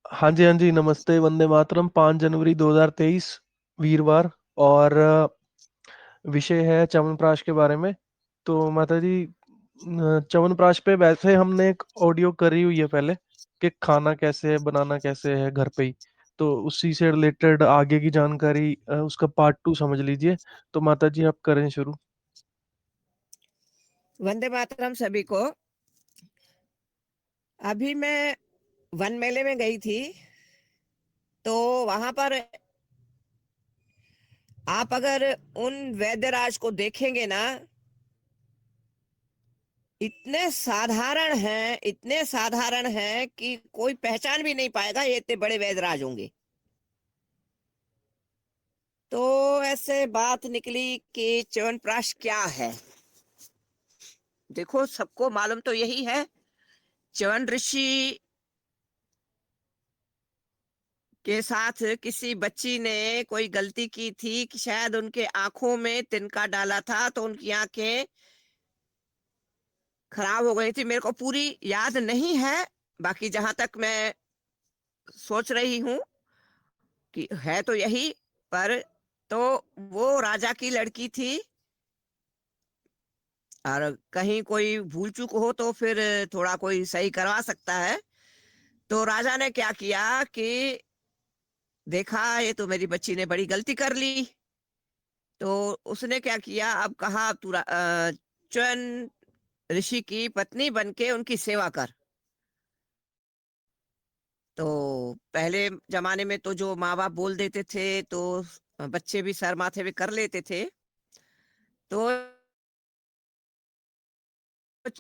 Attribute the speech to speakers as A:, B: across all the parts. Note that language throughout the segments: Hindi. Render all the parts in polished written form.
A: हाँ जी, हाँ जी, नमस्ते। वंदे मातरम। 5 जनवरी 2023, वीरवार। और विषय है च्यवनप्राश के बारे में। तो माता जी, च्यवनप्राश पे वैसे हमने एक ऑडियो करी हुई है पहले, कि खाना कैसे है, बनाना कैसे है घर पे ही। तो उसी से रिलेटेड आगे की जानकारी, उसका पार्ट 2 समझ लीजिए। तो माता जी, आप करें शुरू।
B: वंदे मातरम सभी को। अभी मैं वन मेले में गई थी, तो वहां पर आप अगर उन वैद्यराज को देखेंगे ना, इतने साधारण हैं कि कोई पहचान भी नहीं पाएगा ये इतने बड़े वैद्यराज होंगे। तो ऐसे बात निकली कि च्यवनप्राश क्या है। देखो, सबको मालूम तो यही है, च्यवन ऋषि के साथ किसी बच्ची ने कोई गलती की थी कि शायद उनके आंखों में तिनका डाला था, तो उनकी आंखें खराब हो गई थी। मेरे को पूरी याद नहीं है, बाकी जहां तक मैं सोच रही हूँ कि है तो यही। पर तो वो राजा की लड़की थी, और कहीं कोई भूल चूक हो तो फिर थोड़ा कोई सही करवा सकता है। तो राजा ने क्या किया कि देखा ये तो मेरी बच्ची ने बड़ी गलती कर ली। तो उसने क्या किया, अब कहा तू च्यवन ऋषि की पत्नी बनके उनकी सेवा कर। तो पहले जमाने में तो जो माँ बाप बोल देते थे, तो बच्चे भी सर माथे पे कर लेते थे। तो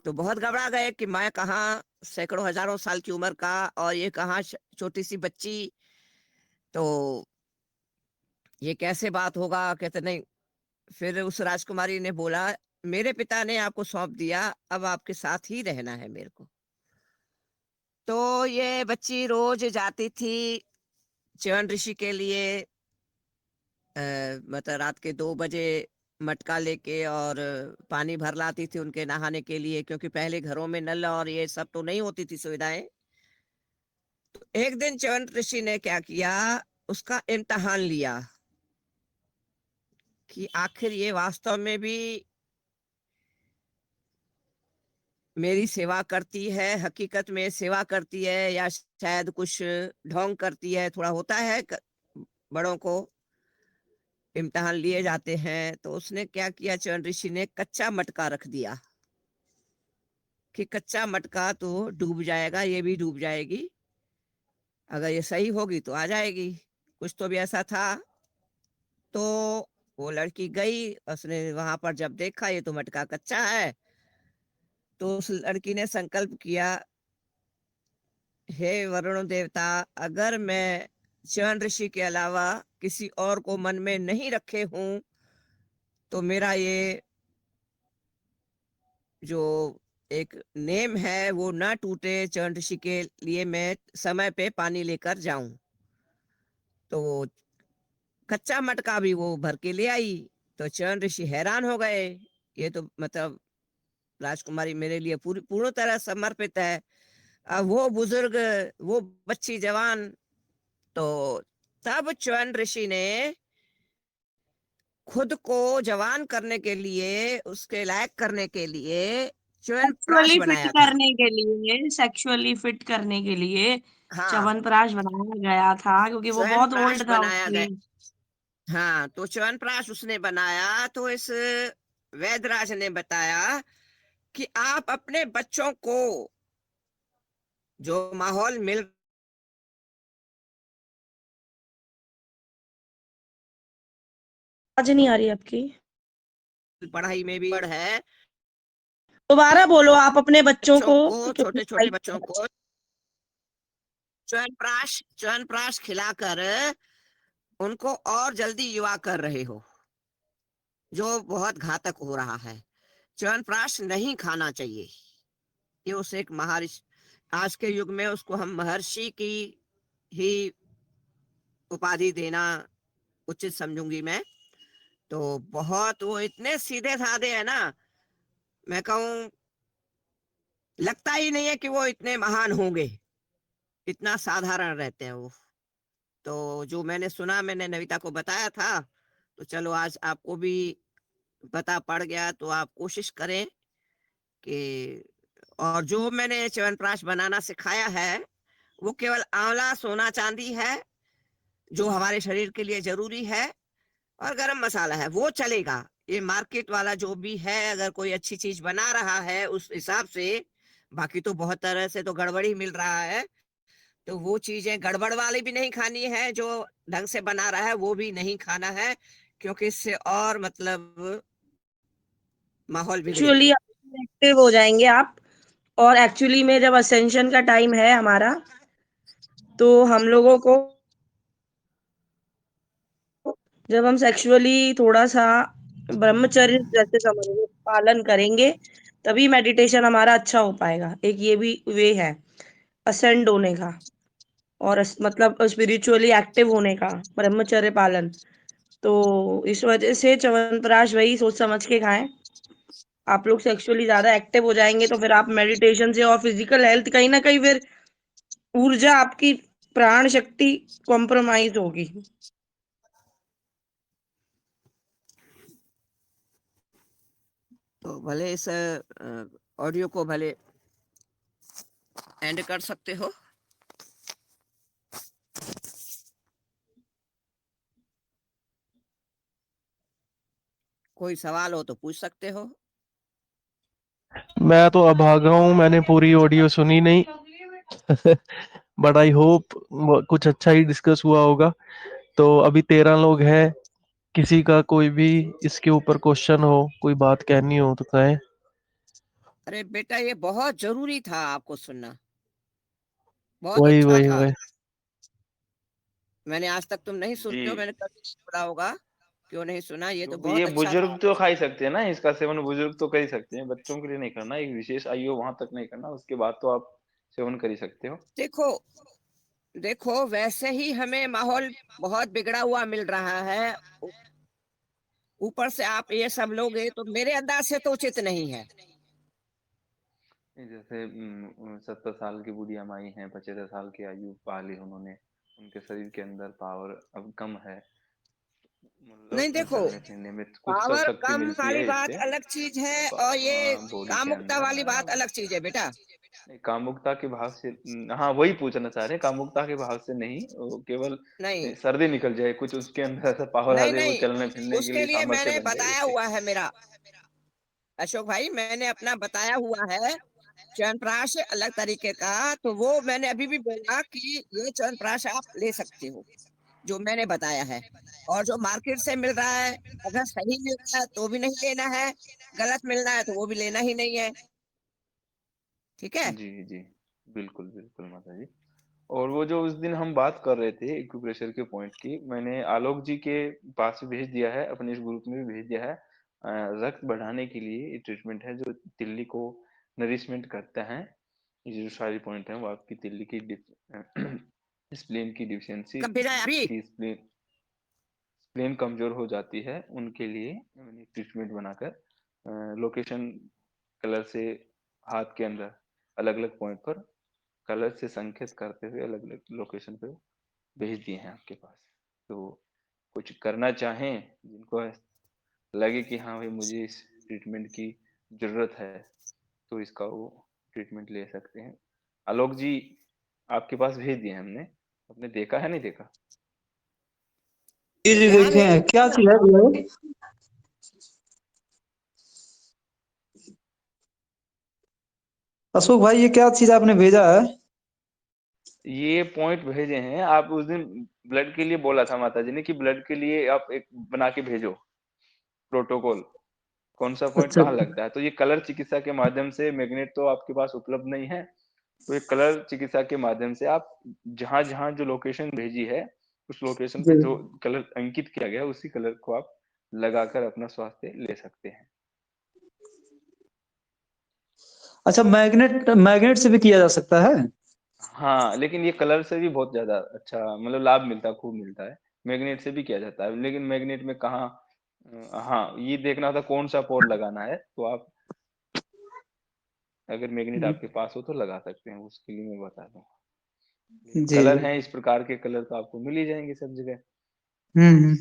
B: बहुत घबरा गए कि मैं कहाँ, सैकड़ों हजारों साल की उम्र का, और ये कहाँ छोटी सी बच्ची। तो ये कैसे बात होगा, कहते नहीं। फिर उस राजकुमारी ने बोला, मेरे पिता ने आपको सौंप दिया, अब आपके साथ ही रहना है मेरे को। तो ये बच्ची रोज जाती थी च्यवन ऋषि के लिए, मतलब रात के 2 बजे मटका लेके, और पानी भर लाती थी उनके नहाने के लिए, क्योंकि पहले घरों में नल और ये सब तो नहीं होती थी सुविधाएं। तो एक दिन च्यवन ऋषि ने क्या किया, उसका इम्तहान लिया कि आखिर ये वास्तव में भी मेरी सेवा करती है, हकीकत में सेवा करती है, या शायद कुछ ढोंग करती है। थोड़ा होता है बड़ों को इम्तिहान लिए जाते हैं। तो उसने क्या किया, च्यवन ऋषि ने कच्चा मटका रख दिया कि कच्चा मटका तो डूब जाएगा, ये भी डूब जाएगी, अगर ये सही होगी तो आ जाएगी। कुछ तो भी ऐसा था। तो वो लड़की गई, उसने वहां पर जब देखा ये तो मटका कच्चा है, तो उस लड़की ने संकल्प किया, हे वरुण देवता, अगर मैं च्यवन ऋषि के अलावा किसी और को मन में नहीं रखे हूं, तो मेरा ये जो एक नेम है वो ना टूटे। च्यवन ऋषि के लिए मैं समय पे पानी लेकर जाऊं। तो वो कच्चा मटका भी वो भर के ले आई। तो च्यवन ऋषि हैरान हो गए, ये तो मतलब राजकुमारी मेरे लिए पूरी पूर्ण तरह समर्पित है। अब वो बुजुर्ग, वो बच्ची जवान। तो तब च्यवन ऋषि ने खुद को जवान करने के लिए, उसके लायक करने के लिए च्यवन प्राश
C: सेक्सुअली फिट
B: बनाया था।
C: करने के लिए, सेक्सुअली फिट करने के लिए
B: हाँ,
C: च्यवनप्राश बनाया गया था, क्योंकि वो
B: च्यवन
C: बहुत
B: प्राश
C: ओल्ड था
B: बनाया
C: उसकी।
B: गया। हाँ, तो च्यवनप्राश उसने बनाया। तो इस वैदराज ने बताया कि आप अपने बच्चों को जो माहौल मिल,
C: आज नहीं आ रही आपकी।
B: पढ़ाई में भी है,
C: दोबारा बोलो आप अपने बच्चों
B: बच्चों
C: को,
B: को,
C: क्योंकि
B: छोटे छोटे बच्चों को च्यवनप्राश खिलाकर उनको और जल्दी युवा कर रहे हो, जो बहुत घातक हो रहा है। च्यवनप्राश नहीं खाना चाहिए। ये उस एक महर्षि, आज के युग में उसको हम महर्षि की ही उपाधि देना उचित समझूंगी मैं। तो बहुत वो इतने सीधे साधे है ना, मैं कहूँ लगता ही नहीं है कि वो इतने महान होंगे, इतना साधारण रहते हैं वो। तो जो मैंने सुना, मैंने नविता को बताया था, तो चलो आज आपको भी पता पड़ गया, तो आप कोशिश करें कि और जो मैंने च्यवनप्राश बनाना सिखाया है, वो केवल आंवला, सोना चांदी है, जो हमारे शरीर के लिए ज़रूरी है, और गरम मसाला है, वो चलेगा। ये मार्केट वाला जो भी है, अगर कोई अच्छी चीज़ बना रहा है उस हिसाब से, बाकी तो बहुत तरह से तो गड़बड़ ही मिल रहा है, तो वो चीज़ें गड़बड़ वाली भी नहीं खानी है, जो ढंग से बना रहा है वो भी नहीं खाना है, क्योंकि इससे और मतलब माहौल बिगड़ेगा।
C: एक्चुअली एक्टिव हो जाएंगे आप। और एक्चुअली में जब असेंशन का टाइम है हमारा, तो हम लोगों को जब हम सेक्सुअली थोड़ा-सा ब्रह्मचर्य जैसे समझ लो पालन करेंगे, तभी मेडिटेशन हमारा अच्छा हो पाएगा। एक ये भी वे है असेंड होने का और मतलब स्पिरिचुअली एक्टिव होने का, ब्रह्मचर्य पालन। तो इस वजह से च्यवनप्राश वही सोच समझ के खाएँ। आप लोग सेक्सुअली ज़्यादा एक्टिव हो जाएँगे, तो फिर आप मेडिटेशन से और फिजिकल हेल्थ कहीं न कहीं फिर ऊर्जा आपकी प्राण शक्ति कॉम्प्रोमाइज़ होगी।
B: तो भले इस ऑडियो को भले एंड कर सकते हो। कोई सवाल हो तो पूछ सकते हो।
A: मैं तो अभागा हूँ, मैंने पूरी ऑडियो सुनी नहीं। बट आई होप कुछ अच्छा ही डिस्कस हुआ होगा। तो अभी 13 लोग हैं, किसी का कोई भी इसके ऊपर क्वेश्चन हो, कोई बात कहनी हो तो कहें।
B: अरे बेटा, ये बहुत ज़रूरी था आपको सुनना, बहुत
A: वही
B: अच्छा
A: वही
B: था।
A: वही
B: मैंने आज तक तुम नहीं
D: जी।
B: सुनते हो, मैंने कभी नहीं सुना होगा, क्यों नहीं सुना, ये तो
D: क्योंकि
B: बहुत
D: ये
B: अच्छा था।
D: बुजुर्ग तो खा ही सकते हैं ना, इसका सेवन बुजुर्ग तो कर ही सकते हैं, बच्चों के लिए नहीं करना, एक विशेष आयु वहां तक नहीं करना, उसके बाद तो आप सेवन कर ही सकते हो।
B: देखो देखो, वैसे ही हमें माहौल बहुत बिगड़ा हुआ मिल रहा है, ऊपर से आप ये सब लोगे, तो मेरे अंदाज से तो उचित नहीं है।
D: जैसे 70 साल की बुढ़िया माई हैं, 75 साल की आयु पा ली उन्होंने, उनके शरीर के अंदर पावर अब कम है,
B: नहीं,
D: मतलब
B: देखो,
D: चलने फिरने में कुछ तो
B: पावर
D: शक्ति
B: कम
D: मिलती
B: वाली
D: है
B: बात
D: इससे
B: अलग चीज है, और ये
D: बॉडी के
B: कामुकता
D: अंदर।
B: वाली बात अलग चीज है बेटा।
D: नहीं, कामुकता के भाव से हाँ वही पूछना चाह रहे हैं, कामुकता के भाव से नहीं, वो केवल
B: नहीं
D: सर्दी निकल जाए, कुछ उसके अंदर ऐसा पावर आ
B: नहीं
D: जाए, वो
B: नहीं,
D: चलने फिरने के
B: उसके
D: लिए
B: लिए
D: सामर्थ्य
B: मैंने
D: बन जाए
B: बताया
D: उसके।
B: हुआ है मेरा, अशोक भाई, मैंने अपना बताया हुआ है च्यवनप्राश अलग तरीके का। तो वो मैंने अभी भी बोला कि ये च्यवनप्राश आप ले सकते हो, जो मैंने बताया है। और जो मार्केट से मिल रहा है, अगर सही मिल रहा है तो भी नहीं लेना है, गलत मिलना है तो वो भी लेना ही नहीं है। ठीक है।
D: जी जी, बिल्कुल बिल्कुल माता जी। और वो जो उस दिन हम बात कर रहे थे एक्यूप्रेशर के पॉइंट की, मैंने आलोक जी के पास भी भेज दिया है, अपने इस ग्रुप में भी भेज दिया है। रक्त बढ़ाने के लिए ये ट्रीटमेंट है जो तिल्ली को नरिशमेंट करता है। ये जो सारी पॉइंट है वो आपकी तिल्ली की स्प्लीन की डिफिशियंसी,
B: कब भेजा है अभी?
D: जिसकी स्प्लीन स्प्लीन कमजोर हो जाती है, उनके लिए मैंने ट्रीटमेंट बनाकर लोकेशन कलर से हाथ के अंदर अलग अलग पॉइंट पर कलर से संकेत करते हुए अलग अलग लोकेशन पे भेज दिए हैं आपके पास। तो कुछ करना चाहें, जिनको लगे कि हाँ भाई मुझे इस ट्रीटमेंट की जरूरत है, तो इसका वो ट्रीटमेंट ले सकते हैं। आलोक जी, आपके पास भेज दिए हैं हमने, आपने देखा है नहीं देखा?
E: जी जी,
B: यहाँ
E: देखे हैं।
B: भेजा
E: क्या चीज है भैया? अशोक भाई, ये क्या चीज आपने भेजा है?
D: ये पॉइंट भेजे हैं, आप उस दिन ब्लड के लिए बोला था माता जी ने कि ब्लड के लिए आप एक बना के भेजो प्रोटोकॉल, कौन सा पॉइंट
E: अच्छा
D: कहाँ लगता है। तो ये कलर चिकित्सा के माध्यम से, मैग्नेट तो आपके पास उपलब्ध नहीं है, तो ये कलर चिकित्सा के माध्यम से आप जहां जहां जो लोकेशन भेजी है, उस लोकेशन पे
E: जी।
D: जो कलर अंकित किया गया है, उसी कलर को आप लगाकर अपना स्वास्थ्य ले सकते हैं।
E: अच्छा, मैग्नेट मैग्नेट से भी किया जा सकता है?
D: हाँ, लेकिन ये कलर से भी बहुत ज्यादा अच्छा मतलब लाभ मिलता है, खूब मिलता है। मैग्नेट से भी किया जाता है, लेकिन मैग्नेट में कहाँ हाँ ये देखना होता कौन सा पोल लगाना है, तो आप अगर मैग्नेट आपके पास हो तो लगा सकते हैं, उसके लिए मैं बता दूं।
E: जी
D: कलर हैं इस प्रकार के, कलर तो आपको मिल ही जाएंगे सब जगह।
E: हम्म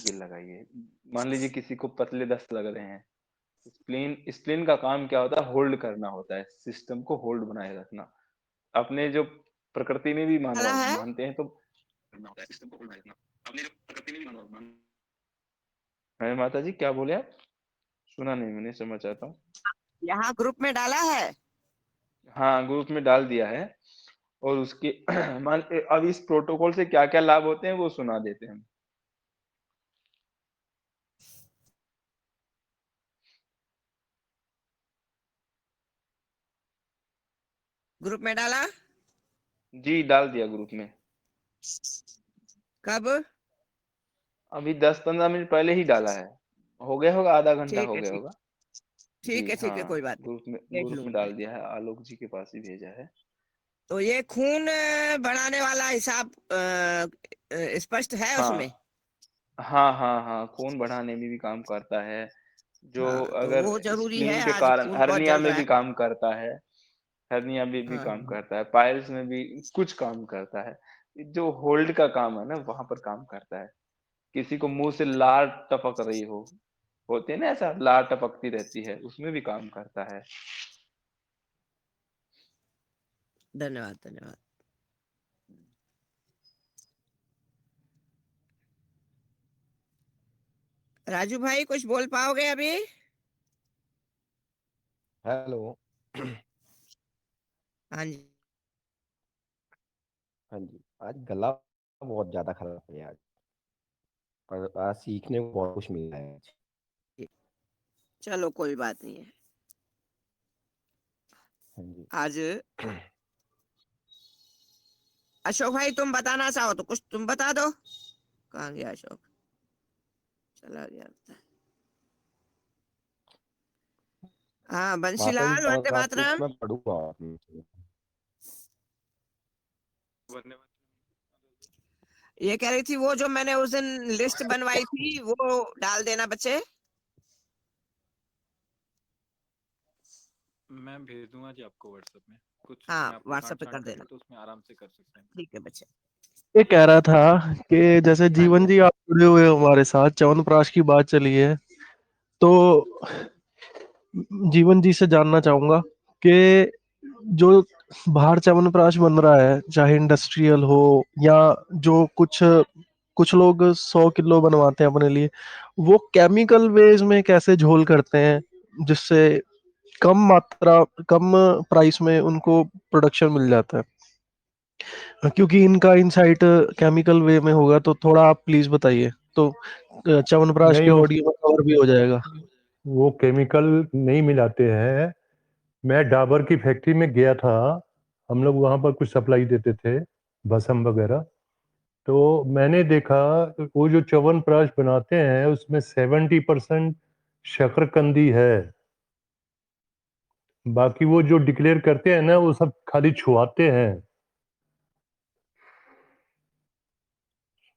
D: ये लगाइए। मान लीजिए किसी को पतले दस्त लग रहे हैं, स्प्लीन, स्प्लीन का काम क्या होता है, होल्ड करना होता है, सिस्टम को होल्ड बनाए रखना। अपने जो प्रकृति में भी
B: डाला है
D: मानते हैं तो करना होता है, सिस्टम को होल्ड बनाए रखना। अपने जो प्रकृति में भी है माता जी, क्या बोले आप? सुना नहीं मैंने, समझ चाहता हूँ।
B: यहाँ ग्रुप में डाला है।
D: हाँ, ग्रुप में डाल दिया है। और उसके मान अब इस प्रोटोकॉल से क्या क्या लाभ होते हैं वो सुना देते हैं।
B: ग्रुप में डाला
D: जी, डाल दिया ग्रुप में।
B: कब?
D: अभी 10-15 मिनट पहले ही डाला है। हो गया होगा, आधा घंटा
B: ठीक
D: हो
B: है,
D: गया
B: ठीक
D: होगा।
B: ठीक
D: जी
B: है, ठीक है, कोई
D: हाँ,
B: बात नहीं, देख
D: ग्रुप में
B: लूंगा मैं।
D: डाल दिया है, आलोक जी के पास ही भेजा है।
B: तो ये खून बढ़ाने वाला हिसाब स्पष्ट है
D: हाँ
B: उसमें?
D: हाँ हाँ हाँ, खून बढ़ाने में भी काम करता है। जो
B: हाँ, तो
D: अगर
B: वो जरूरी है,
D: स्प्लीन के
B: आज
D: कारण
B: खून बहुत
D: हर्निया
B: जल
D: में
B: रहा
D: भी
B: है।
D: काम करता है। हर्निया में भी
B: हाँ,
D: काम करता है, पाइल्स में भी कुछ काम करता है। जो होल्ड का काम है ना, वहां पर काम करता है। किसी को मुंह से लार टपक रही हो, होते हैं ना ऐसा, लार टपकती रहती है, उसमें भी काम करता है।
B: धन्यवाद, धन्यवाद। राजू भाई कुछ बोल पाओगे अभी?
F: हेलो।
B: हाँ जी।
F: हाँ जी, आज गला बहुत ज्यादा खराब है आज, पर आज सीखने को बहुत कुछ मिला है आज।
B: चलो कोई बात नहीं है।
F: हाँ जी।
B: आज अशोक भाई तुम बताना चाहो तो कुछ तुम बता दो। कहाँ गया अशोक? चला गया लगता है। हाँ,
F: माता जी
B: बंशीलाल, वंदे
F: चमत्कार तो
B: मातरम।
F: मैं पढ़ूंगा आपने।
B: ये कह रही थी वो जो मैंने उस दिन लिस्ट बनवाई थी वो डाल देना बच्चे।
G: मैं भेज दूंगा जी आपको व्हाट्सएप में। कुछ
B: हाँ,
G: अपने आप को
B: व्हाट्सएप
G: छांट
B: पे
G: छांट
B: कर
G: कर
B: देना।
G: ले तो उसमें आराम से कर सकते हैं।
B: ठीक है बच्चे।
A: ये कह रहा था कि जैसे
B: हाँ जी।
A: जीवन जी आप जुड़े हुए हो हमारे साथ, च्यवनप्राश की बात चली है, तो जीवन जी से जानना चाहूंगा कि जो बाहर च्यवनप्राश बन रहा है, चाहे इंडस्ट्रियल हो या जो कुछ कुछ लोग 100 किलो बनवाते हैं अपने लिए, वो केमिकल वेज में कैसे झोल करते हैं जिससे कम प्राइस में उनको प्रोडक्शन मिल जाता है। क्योंकि इनका इंसाइट केमिकल वे में होगा, तो थोड़ा आप प्लीज बताइए, तो च्यवनप्राश के
H: नहीं,
A: ऑडियो में कवर भी हो जाएगा।
H: वो केमिकल नहीं मिलाते हैं। मैं डाबर की फैक्ट्री में गया था, हम लोग वहाँ पर कुछ सप्लाई देते थे, भस्म वगैरह। तो मैंने देखा वो जो च्यवनप्राश बनाते हैं उसमें 70% शकरकंदी है। बाकी वो जो डिक्लेयर करते हैं ना, वो सब खाली छुआते हैं।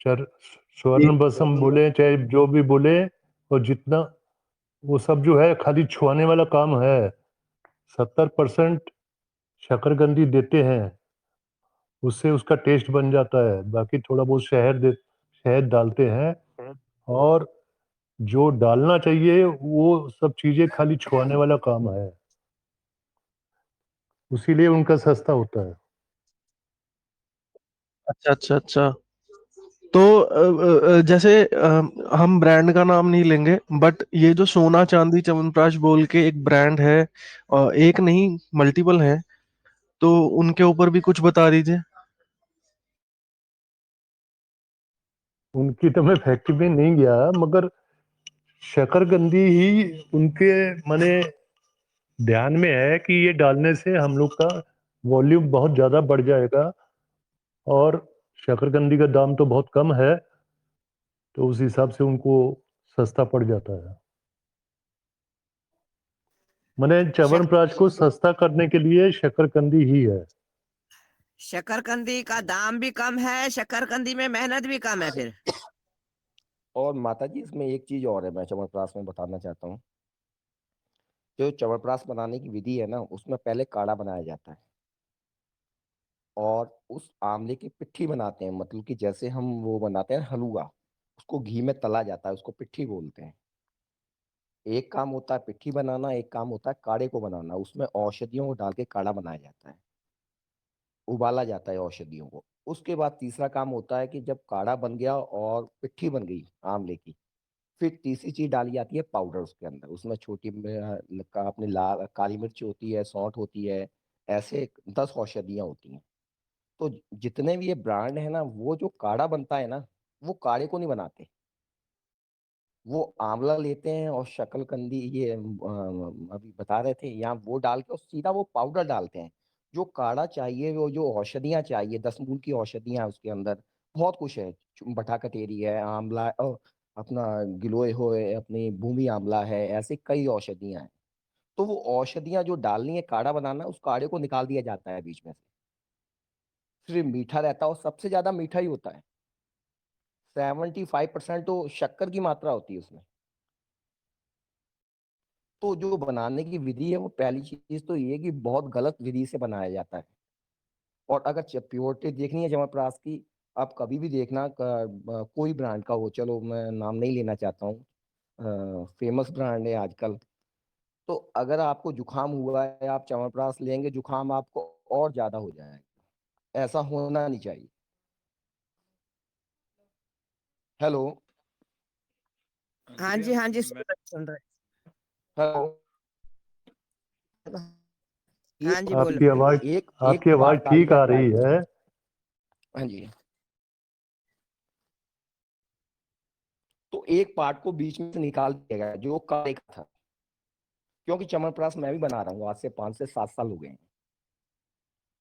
H: स्वर्ण भस्म बोले चाहे जो भी बोले, और जितना वो सब जो है खाली छुआने वाला काम है। 70% शकरकंदी देते हैं, उससे उसका टेस्ट बन जाता है। बाकी थोड़ा बहुत शहद डालते हैं, और जो डालना चाहिए वो सब चीजें खाली छुआने वाला काम है, उसीलिए उनका सस्ता होता है।
A: अच्छा अच्छा अच्छा। तो जैसे हम ब्रांड का नाम नहीं लेंगे, बट ये जो सोना चांदी च्यवनप्राश बोल के एक ब्रांड है, एक नहीं मल्टीपल है, तो उनके ऊपर भी कुछ बता दीजिए।
H: उनकी तो मैं फैक्ट्री में नहीं गया, मगर शकरकंदी ही उनके माने ध्यान में है कि ये डालने से हम लोग का वॉल्यूम बहुत ज्यादा बढ़ जाएगा, और शकरकंदी का दाम तो बहुत कम है, तो उस हिसाब से उनको सस्ता पड़ जाता है। मैंने च्यवनप्राश को सस्ता करने के लिए शकरकंदी ही है।
B: शकरकंदी का दाम भी कम है, शकरकंदी में मेहनत भी कम है फिर।
F: और माता जी इसमें एक चीज और है, मैं च्यवनप्राश में बताना चाहता हूँ। जो च्यवनप्राश बनाने की विधि है ना, उसमें पहले काढ़ा बनाया जाता है। और उस आंवले की पिट्ठी बनाते हैं, मतलब कि जैसे हम वो बनाते हैं हलवा, उसको घी में तला जाता है, उसको पिट्ठी बोलते हैं। एक काम होता है पिट्ठी बनाना, एक काम होता है काढ़े को बनाना। उसमें औषधियों को डाल के काढ़ा बनाया जाता है, उबाला जाता है औषधियों को। उसके बाद तीसरा काम होता है कि जब काढ़ा बन गया और पिट्ठी बन गई आंवले की, फिर तीसरी चीज डाली जाती है पाउडर उसके अंदर। उसमें अपनी लाल काली मिर्च होती है, सौंठ होती है, ऐसे 10 औषधियां होती हैं। तो जितने भी ये ब्रांड है ना, वो जो काढ़ा बनता है ना, वो काढ़े को नहीं बनाते। वो आंवला लेते हैं और शकलकंदी, ये अभी बता रहे थे यहाँ, वो डाल के और सीधा वो पाउडर डालते हैं। जो काढ़ा चाहिए, वो जो औषधियाँ चाहिए, 10 मूल की औषधियाँ हैं उसके अंदर, बहुत कुछ है। बटा कटेरी है, आंवला अपना गिलोय हो है, अपनी भूमि आंवला है, ऐसे कई औषधियाँ हैं। तो वो औषधियाँ जो डालनी है, काढ़ा बनाना है, उस काढ़े को निकाल दिया जाता है बीच में से। सिर्फ मीठा रहता है और सबसे ज्यादा मीठा ही होता है। 75% तो शक्कर की मात्रा होती है उसमें। तो जो बनाने की विधि है, वो पहली चीज तो ये है कि बहुत गलत विधि से बनाया जाता है। और अगर प्योरिटी देखनी है च्यवनप्राश की, आप कभी भी देखना, कोई ब्रांड का हो, चलो मैं नाम नहीं लेना चाहता हूँ, फेमस ब्रांड है आजकल। तो अगर आपको जुकाम हुआ है, आप च्यवनप्राश लेंगे, जुकाम आपको और ज्यादा हो जाएगा। ऐसा होना नहीं चाहिए। हेलो।
B: हाँ
G: जी
B: जी, हाँ जी,
G: मैं
B: सुन रहे।
F: हेलो।
B: हाँ
F: एक
B: जी, बोलो।
F: एक एक
H: आपकी आवाज
F: पार्ट डाल
H: ठीक
F: दिया
H: आ
F: जाए।
H: रही है।
F: हाँ जी। तो एक पार्ट को बीच में से निकाल दिया गया जो काले का था, क्योंकि च्यवनप्राश मैं भी बना रहा हूँ, आज से 5 से 7 साल हो गए हैं।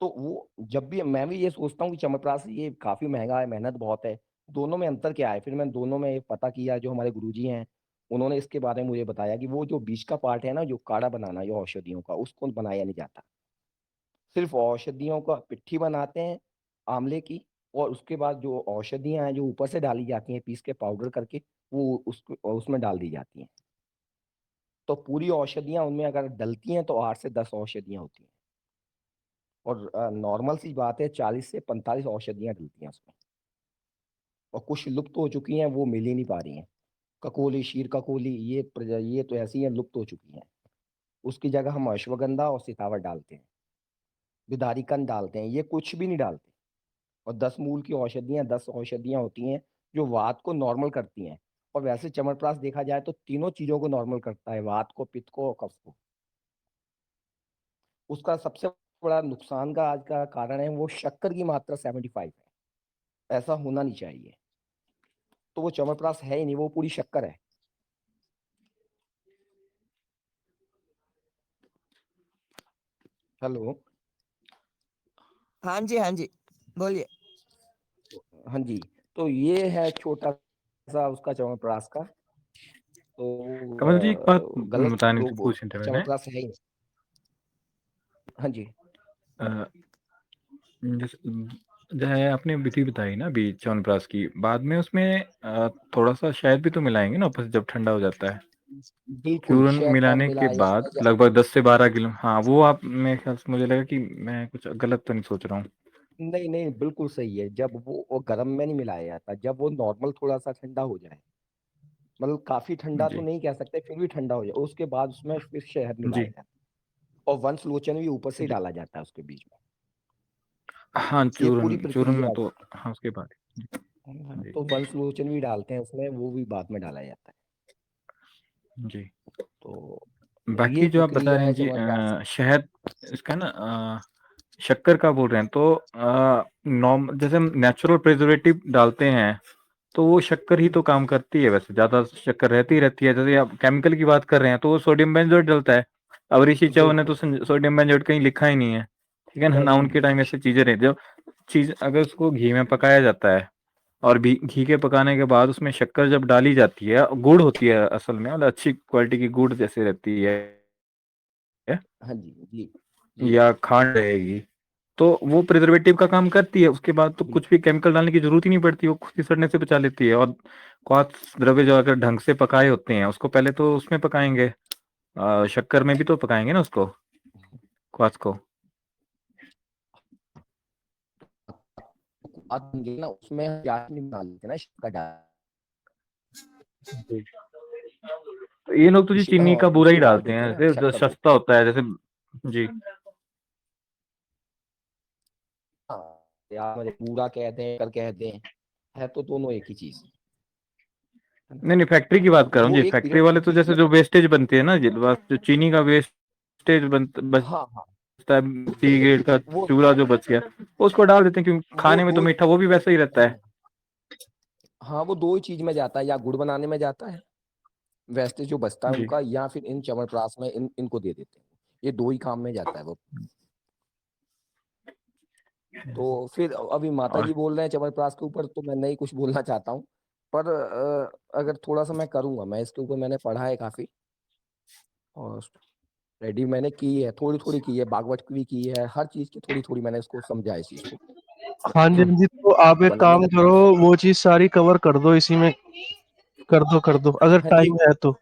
F: तो वो जब भी मैं भी ये सोचता हूँ कि च्यवनप्राश ये काफी महंगा है, मेहनत बहुत है, दोनों में अंतर क्या है। फिर मैं दोनों में पता किया, जो हमारे गुरुजी हैं उन्होंने इसके बारे में मुझे बताया कि वो जो बीच का पार्ट है ना, जो काढ़ा बनाना, जो औषधियों का, उसको बनाया नहीं जाता। सिर्फ औषधियों का पिट्ठी बनाते हैं आंवले की, और उसके बाद जो औषधियां हैं जो ऊपर से डाली जाती हैं पीस के पाउडर करके, वो उसमें डाल दी जाती हैं। तो पूरी औषधियां उनमें अगर डलती हैं तो 8 से 10 औषधियां होती हैं। और नॉर्मल सी बात है, 40 से 45 औषधियां डलती हैं उसमें। और कुछ लुप्त हो चुकी हैं, वो मिल ही नहीं पा रही हैं। ककोली, शीर ककोली, ये तो ऐसी हैं, लुप्त हो चुकी हैं। उसकी जगह हम अश्वगंधा और सितावट डालते हैं, बिदारी कंद डालते हैं, ये कुछ भी नहीं डालते। और 10 मूल की औषधियां, 10 औषधियां होती हैं जो वात को नॉर्मल करती हैं। और वैसे च्यवनप्राश देखा जाए तो तीनों चीजों को नॉर्मल करता है, वात को, पित्त को और कफ को। उसका सबसे बड़ा नुकसान का आज का कारण है, वो शक्कर की मात्रा 75 है। ऐसा होना नहीं चाहिए। तो वो च्यवनप्राश है ही नहीं, वो पूरी शक्कर है। हेलो।
B: हाँ जी, हाँ जी, बोलिए।
F: हाँ जी। तो ये है छोटा सा उसका च्यवनप्राश का। तो
G: कमल जी एक बात
F: गलत
G: बतानी थी,
F: लोग
G: पूछनी थी मैंने।
F: च्यवनप्राश है ही नहीं। हाँ जी।
G: अ, जैसे आपने विधि बताई ना अभी च्यवनप्राश की, बाद में उसमें थोड़ा सा शहद भी तो मिलाएंगे ना ऊपर से जब ठंडा हो जाता है?
F: बिल्कुल,
G: चूर्ण
F: शहद तब
G: मिलाने के
F: मिलाया
G: बाद
F: जाता है
G: लगभग 10 से 12 किलो, हाँ वो आप, मेरे ख्याल से मुझे लगा कि मैं कुछ गलत तो नहीं सोच रहा हूँ।
F: नहीं नहीं, बिल्कुल सही है। जब वो गर्म में नहीं मिलाया जाता, जब वो नॉर्मल थोड़ा सा ठंडा हो जाए, मतलब काफी ठंडा तो
G: जी
F: नहीं कह सकते, फिर भी ठंडा हो जाए, उसके बाद उसमें फिर शहद मिलाया
G: जी
F: जाता है। और वंश लोचन भी ऊपर से ही
G: जी।
F: डाला जाता है उसके बीच में।
G: हाँ
F: ये पूरी
G: चूर्ण, चूर्ण में
F: प्रक्रिया
G: तो हाँ उसके बाद।
F: है।
G: जी
F: तो वंश लोचन भी डालते हैं उसमें, वो भी बाद में डाला जाता
G: जी।
F: है। तो ये
G: बाकी जो आप बता
F: प्रक्रिया
G: रहे
F: है
G: हैं जी,
F: च्यवनप्राश।
G: शहद इसका ना, शक्कर का बोल रहे हैं तो नॉर्म जैसे हम नेचुरल प्रिजर्वेटिव डालते हैं तो वो शक्कर ही तो काम करती है, वैसे ज्यादा शक्कर रहती है। जैसे आप केमिकल की बात कर रहे हैं तो वो सोडियम बेंजोएट डलता है। अब ऋषि चवन ने तो
F: बिल्कुल।
G: सोडियम बेंजोएट कहीं लिखा ही नहीं है, ठीक है ना। ना
F: नहीं
G: उनके
F: नहीं।
G: टाइम ऐसी चीजें रही, जब चीज अगर उसको घी में पकाया जाता है और भी घी के पकाने के बाद उसमें शक्कर जब डाली जाती है, गुड़ होती है असल में, मतलब अच्छी क्वालिटी की गुड़ जैसे रहती है
F: हाँ जी जी जी।
G: या खांड रहेगी, तो वो प्रिजर्वेटिव का काम करती है। उसके बाद तो कुछ भी केमिकल डालने की जरूरत ही नहीं पड़ती, वो खुद ही सड़ने से बचा लेती है। और क्वाथ द्रव्य जो अगर ढंग से पकाए होते हैं उसको पहले तो उसमें पकाएंगे, शक्कर में भी तो पकाएंगे ना उसको, क्वाथ को।
F: बात समझिए ना, उसमें हम चाशनी नहीं बना लेते ना शक्कर डाल,
G: तो ये लोग तो जी चीनी का बुरा ही
F: उसमें डाल
G: डालते
F: देते
G: हैं,
F: हैं ना
G: सिर्फ जो
F: शक्कर को।
G: सस्ता होता है जैसे। जी।
F: हाँ, या मुझे बूरा कहते हैं, कर कहते हैं, है तो दोनों एक ही चीज है ना।
G: नहीं नहीं, फैक्ट्री की बात कर रहा हूँ
F: वो
G: जी।
F: एक
G: फैक्ट्री
F: पीरियड
G: वाले तो जैसे जो वेस्टेज बनती है ना जी, बस जो चीनी का वेस्टेज बचता
F: हाँ हाँ,
G: है, टी ग्रेड का
F: वो
G: चूरा जो बच गया, उसको डाल देते हैं, क्योंकि
F: वो
G: खाने में तो
F: दो,
G: मीठा वो भी वैसा ही रहता है।
F: हाँ वो दो ही चीज में जाता है, या गुड़ बनाने में जाता है वेस्टेज जो बचता है
G: जी।
F: उनका, या फिर इन च्यवनप्राश में इनको दे देते हैं। ये दो ही काम में जाता है वो। तो फिर अभी माता
G: और
F: जी बोल रहे हैं च्यवनप्राश के ऊपर, तो मैं नहीं कुछ बोलना चाहता हूँ, पर अगर थोड़ा सा मैं करूंगा, मैं इसके ऊपर मैंने पढ़ा है काफी, और रेडी मैंने की है, थोड़ी थोड़ी की है, बागवट की भी की है, हर चीज की थोड़ी थोड़ी मैंने इसको समझा है इस चीज को।
A: हाँ जी, हाँ जी, तो आप एक
F: बनाने
A: काम
F: का
A: करो, वो चीज सारी कवर कर दो इसी में, कर दो अगर
F: हाँ जी।
A: टाइम है तो।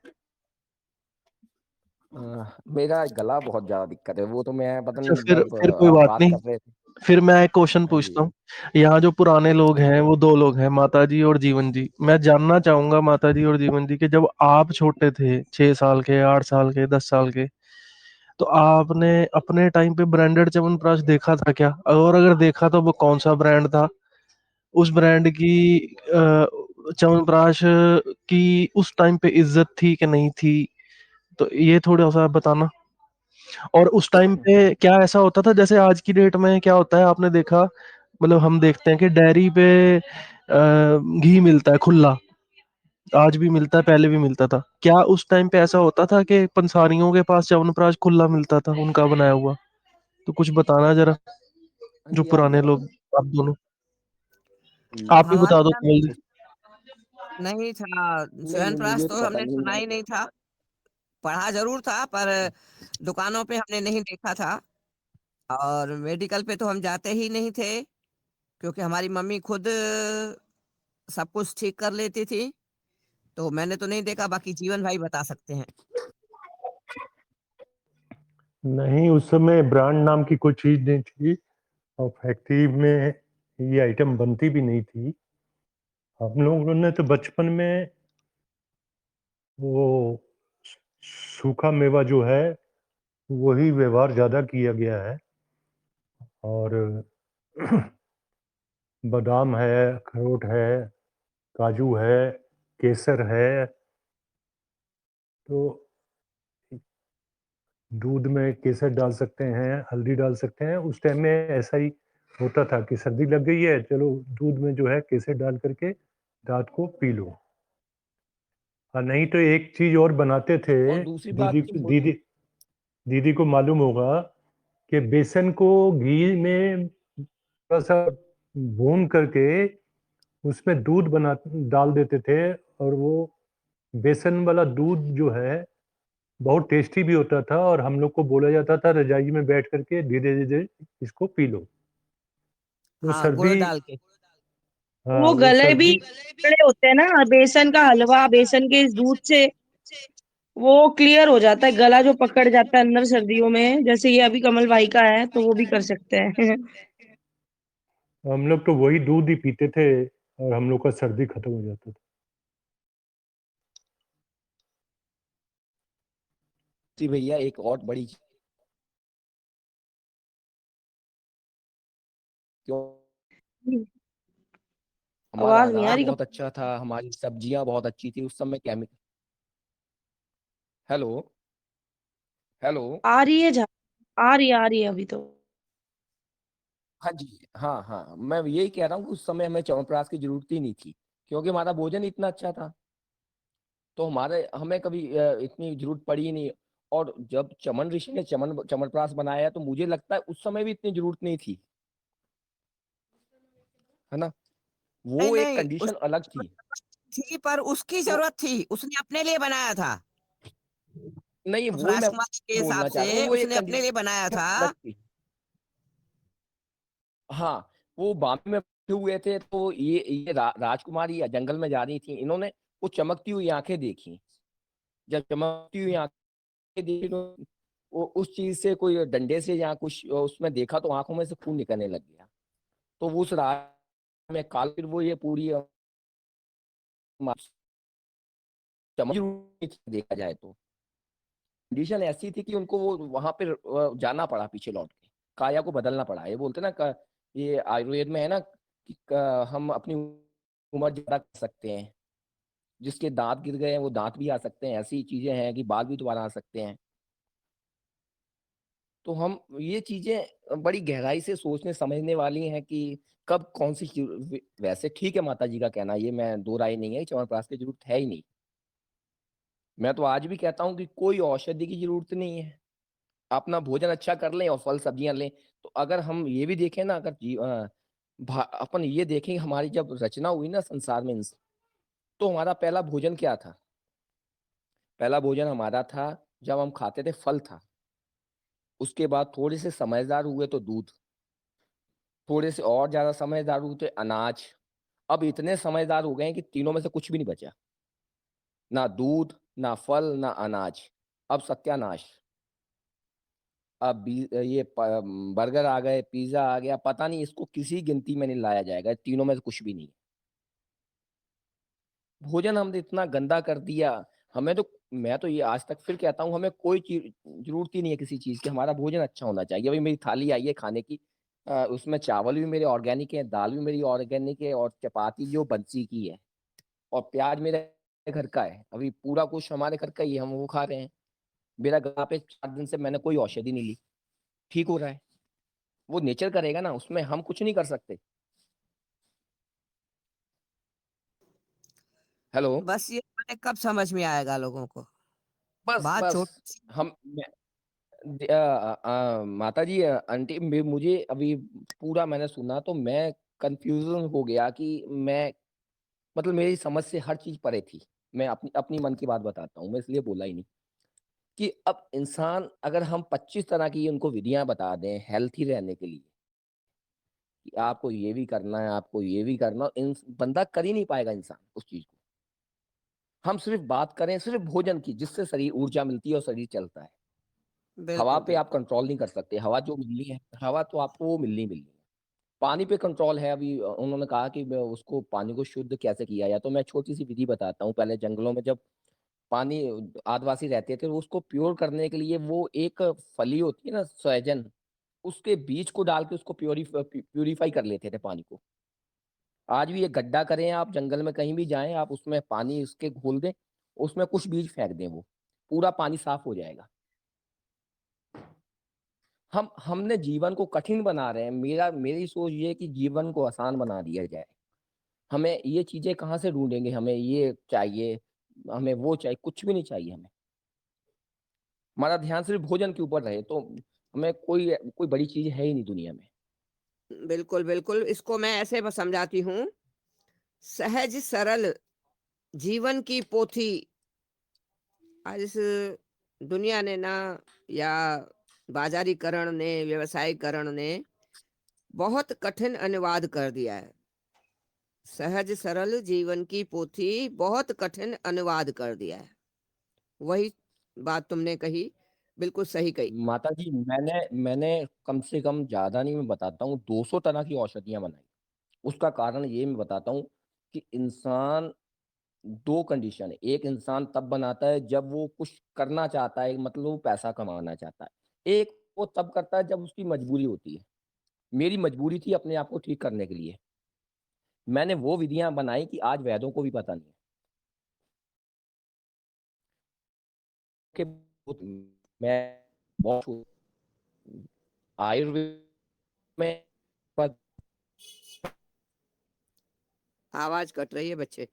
F: मेरा गला बहुत ज्यादा दिक्कत है, वो तो मैं पता
A: अच्छा,
F: नहीं जब
A: फिर कोई
F: आप
A: बात
F: बात
A: नहीं।
F: कर रहे थे।
A: फिर मैं एक क्वेश्चन
F: हाँ
A: पूछता
F: जी।
A: हूँ। यहाँ जो पुराने लोग
F: हाँ
A: हैं
F: जी।
A: वो दो लोग हैं, माता जी और जीवन जी। मैं जानना चाहूंगा माता जी और जीवन जी के, जब आप छोटे थे, 6 साल के, 8 साल के, 10 साल के, तो आपने अपने टाइम पे ब्रांडेड च्यवनप्राश देखा था क्या? और अगर देखा तो वो कौन सा ब्रांड था? उस ब्रांड की च्यवनप्राश की उस टाइम पे इज्जत थी कि नहीं थी? तो ये थोड़ा सा बताना। और उस टाइम पे क्या ऐसा होता था, जैसे आज की डेट में क्या होता है, आपने देखा, मतलब हम देखते हैं कि डेयरी पे घी मिलता है खुला, आज भी मिलता है, पहले भी मिलता था। क्या उस टाइम पे ऐसा होता था कि पंसारियों के पास च्यवनप्राश खुला मिलता था, उनका बनाया हुआ? तो कुछ बताना जरा,
F: हाँ
A: जो
F: जी, हाँ जी,
A: पुराने
F: हाँ
A: लोग,
F: जी।
A: आप दोनों, आप भी
B: हमारे
A: बता दो
B: टाइम
A: जल्दी।
B: नहीं था
F: नहीं
B: च्यवनप्राश,
F: मुझे
B: तो
F: तो पता
B: हमने
F: नहीं,
B: सुना
F: मैंने
B: ही नहीं था। पढ़ा जरूर था, पर दुकानों पे हमने नहीं देखा था, और मेडिकल पे तो हम जाते ही नहीं थे, क्योंकि हमारी मम्मी खुद सब कुछ ठीक कर लेती थी। तो मैंने तो नहीं देखा, बाकी जीवन भाई बता सकते हैं।
H: नहीं, उस समय ब्रांड नाम की कोई चीज नहीं थी, और फैक्ट्री में ये आइटम बनती भी नहीं थी। हम लोगों ने तो बचपन में वो सूखा मेवा जो है वही व्यवहार ज्यादा किया गया है। और बादाम है, अखरोट है, काजू है, केसर है, तो दूध में केसर डाल सकते हैं, हल्दी डाल सकते हैं। उस टाइम में ऐसा ही होता था कि सर्दी लग गई है, चलो दूध में जो है केसर डाल करके रात को पी लो। और नहीं तो एक चीज और बनाते थे,
F: और दूसरी बात
H: दीदी
F: कि
H: दीदी दीदी को मालूम होगा कि बेसन को घी में थोड़ा सा भून करके उसमें दूध बना डाल देते थे, और वो बेसन वाला दूध जो है बहुत टेस्टी भी होता था, और हम लोग को बोला जाता था रजाई में बैठ करके धीरे धीरे इसको पी लो। वो
B: हाँ, गुड़
H: सर्दी,
B: डाल के।
H: हाँ
C: वो
H: वो
C: गले भी
H: सर्दी।
C: बड़े होते हैं ना, बेसन का हलवा, बेसन के इस दूध से वो क्लियर हो जाता है, गला जो पकड़ जाता है अंदर सर्दियों में, जैसे ये अभी कमल भाई का है, तो वो भी कर सकते हैं।
H: हम लोग तो वही दूध ही पीते थे, और हम लोग का सर्दी खत्म हो जाता था।
F: जी भैया, एक और बड़ी क्यों, हमारा
C: आवाज नहीं आ
F: अनाज
C: रही।
F: बहुत अच्छा था, हमारी सब्जियां बहुत अच्छी थी उस समय, केमिकल। Hello, hello.
C: आ रही है आ रही है अभी तो।
F: हाँ जी, हाँ हाँ, मैं यही कह रहा हूँ कि उस समय हमें च्यवनप्राश की जरूरत ही नहीं थी, क्योंकि हमारा भोजन इतना अच्छा था, तो हमें कभी इतनी जरूरत पड़ी ही नहीं। और जब चमन ऋषि ने च्यवनप्राश बनाया, तो मुझे लगता है उस समय भी इतनी जरूरत नहीं थी, है ना।
B: नहीं
F: वो एक
B: नहीं,
F: कंडीशन
B: उस
F: अलग थी।
B: थी, पर उसकी
F: तो
B: जरूरत थी, उसने अपने लिए बनाया था।
F: नहीं,
B: उस
F: वो मैं
B: राजकुमार के हिसाब
F: बोलना चाह रहा हूँ,
B: से
F: वो एक
B: उसने अपने लिए बनाया
F: कंडीशन
B: था।
F: अलग थी। हाँ, वो बॉम्बे में बैठे हुए थे, तो ये राजकुमारी या जंगल में जा रही थी, इन्होंने वो चमकती हुई आंखें देखी। जब चमकती हुई आंखें देखी, तो वो उस चीज से कोई डंडे से या कुछ उसमें देखा, तो आंखों में से खून निकलने लग गया। तो उस में काल फिर वो ये पूरी देखा जाए तो कंडीशन ऐसी थी कि उनको वो वहां पे जाना पड़ा पीछे लौट के, काया को बदलना पड़ा। ये बोलते ना ये आयुर्वेद में है ना कि हम अपनी उम्र ज्यादा कर सकते हैं, जिसके दांत गिर गए हैं वो दांत भी आ सकते हैं, ऐसी चीजें हैं कि बाल भी दोबारा आ सकते हैं। तो हम ये चीजें बड़ी गहराई से सोचने समझने वाली हैं कि कब कौन सी वैसे ठीक है माता जी का कहना, ये मैं दो राय नहीं है, च्यवनप्राश की जरूरत है ही नहीं। मैं तो आज भी कहता हूँ कि कोई औषधि की जरूरत नहीं है, अपना भोजन अच्छा कर लें और फल सब्जियां लें। तो अगर हम ये भी देखें ना, अगर अपन ये देखें हमारी जब रचना हुई ना संसार में, तो हमारा पहला भोजन क्या था? पहला भोजन हमारा था जब हम खाते थे फल था। उसके बाद थोड़े से समझदार हुए तो दूध, थोड़े से और ज्यादा समझदार हुए तो अनाज। अब इतने समझदार हो गए हैं कि तीनों में से कुछ भी नहीं बचा, ना दूध ना फल ना अनाज। अब सत्यानाश। अब ये बर्गर आ गए, पिज्जा आ गया, पता नहीं इसको किसी गिनती में नहीं लाया जाएगा, तीनों में से कुछ भी नहीं। भोजन हमने इतना गंदा कर दिया। हमें तो, मैं तो ये आज तक फिर कहता हूँ, हमें कोई चीज जरूरत ही नहीं है किसी चीज की, हमारा भोजन अच्छा होना चाहिए। अभी मेरी थाली आई है खाने की, उसमें चावल भी मेरे ऑर्गेनिक है, दाल भी मेरी ऑर्गेनिक है, और चपाती जो बंसी की है, और प्याज मेरे घर का है। अभी पूरा कुछ हमारे घर का ही है, हम वो खा रहे हैं। मेरा गला पे 4 दिन से मैंने कोई औषधि नहीं ली, ठीक हो रहा है। वो नेचर करेगा ना, उसमें हम कुछ नहीं कर सकते। हेलो।
B: बस ये मैंने कब समझ में आएगा लोगों को?
F: बस
B: बात
F: बस
B: छोटी।
F: हम माता जी, आंटी मुझे अभी पूरा मैंने सुना तो मैं कंफ्यूजन हो गया कि मैं, मतलब मेरी समझ से हर चीज परे थी। मैं अपनी अपनी मन की बात बताता हूँ, मैं इसलिए बोला ही नहीं कि अब इंसान, अगर हम 25 तरह की उनको विधियां बता दें हेल्थी रहने के लिए कि आपको ये भी करना है, आपको ये भी करना, बंदा कर ही नहीं पाएगा इंसान उस चीज को। हम सिर्फ बात करें सिर्फ भोजन की, जिससे शरीर ऊर्जा मिलती है और शरीर चलता है। हवा
B: बिल्कुल
F: पे आप
B: बिल्कुल।
F: कंट्रोल नहीं कर सकते, हवा जो मिलनी है, हवा तो आपको वो मिलनी है। पानी पे कंट्रोल है। अभी उन्होंने कहा कि उसको पानी को शुद्ध कैसे किया जाए, तो मैं छोटी सी विधि बताता हूँ। पहले जंगलों में जब पानी आदिवासी रहते थे, उसको प्योर करने के लिए वो एक फली होती है ना सोयाजन, उसके बीज को डाल के उसको प्यूरिफाई कर लेते थे पानी को। आज भी एक गड्ढा करें आप, जंगल में कहीं भी जाएं आप, उसमें पानी उसके घोल दें, उसमें कुछ बीज फेंक दें, वो पूरा पानी साफ हो जाएगा। हमने जीवन को कठिन बना रहे हैं। मेरी सोच ये है कि जीवन को आसान बना दिया जाए। हमें ये चीजें कहाँ से ढूंढेंगे, हमें ये चाहिए, हमें वो चाहिए, कुछ भी नहीं चाहिए हमें। हमारा ध्यान सिर्फ भोजन के ऊपर रहे तो हमें कोई कोई बड़ी चीज है ही नहीं दुनिया में।
B: बिल्कुल बिल्कुल, इसको मैं ऐसे बस समझाती हूँ। सहज सरल जीवन की पोथी आज इस दुनिया ने ना, या बाजारीकरण ने, व्यवसायीकरण ने बहुत कठिन अनुवाद कर दिया है। सहज सरल जीवन की पोथी बहुत कठिन अनुवाद कर दिया है। वही बात तुमने कही, बिल्कुल सही कही।
F: माता जी, मैंने कम से कम, ज्यादा नहीं, मैं बताता हूँ, 200 तरह की औषधियां बनाई। उसका कारण ये मैं बताता हूँ कि इंसान, दो कंडीशन है। एक इंसान तब बनाता है जब वो कुछ करना चाहता है, मतलब वो पैसा कमाना चाहता है। एक वो तब करता है जब उसकी मजबूरी होती है। मेरी मजबूरी थी अपने आप को ठीक करने के लिए, मैंने वो विधियां बनाई कि आज वैद्यों को भी पता नहीं है कि मैं बहुत आयुर्वेद में
B: आवाज कट रही है बच्चे।